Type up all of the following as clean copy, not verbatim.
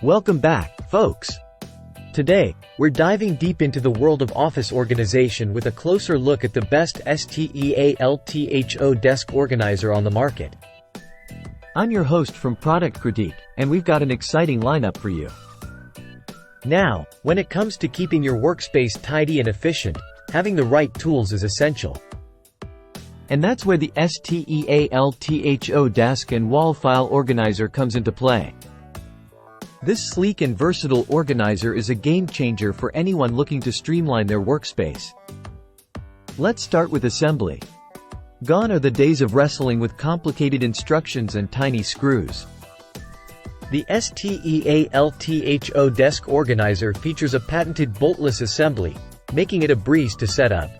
Welcome back, folks. Today, we're diving deep into the world of office organization with a closer look at the best Stealtho Desk Organizer on the market. I'm your host from Product Critique, and we've got an exciting lineup for you. Now, when it comes to keeping your workspace tidy and efficient, having the right tools is essential. And that's where the Stealtho Desk and Wall File Organizer comes into play. This sleek and versatile organizer is a game-changer for anyone looking to streamline their workspace. Let's start with assembly. Gone are the days of wrestling with complicated instructions and tiny screws. The Stealtho Desk Organizer features a patented boltless assembly, making it a breeze to set up.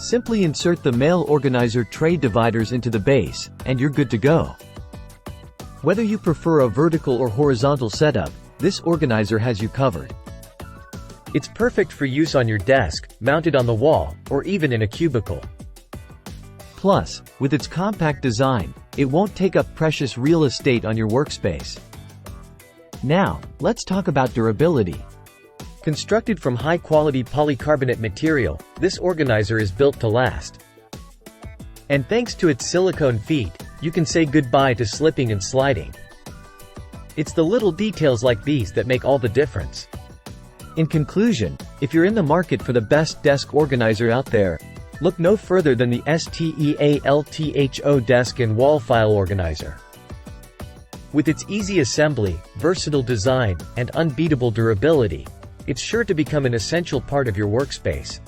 Simply insert the mail organizer tray dividers into the base, and you're good to go. Whether you prefer a vertical or horizontal setup, this organizer has you covered. It's perfect for use on your desk, mounted on the wall, or even in a cubicle. Plus, with its compact design, it won't take up precious real estate on your workspace. Now, let's talk about durability. Constructed from high-quality polycarbonate material, this organizer is built to last. And thanks to its silicone feet, you can say goodbye to slipping and sliding. It's the little details like these that make all the difference. In conclusion, if you're in the market for the best desk organizer out there, look no further than the Stealtho Desk and Wall File Organizer. With its easy assembly, versatile design, and unbeatable durability, it's sure to become an essential part of your workspace.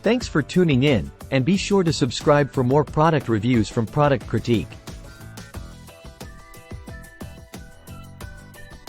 Thanks for tuning in, and be sure to subscribe for more product reviews from Product Critique.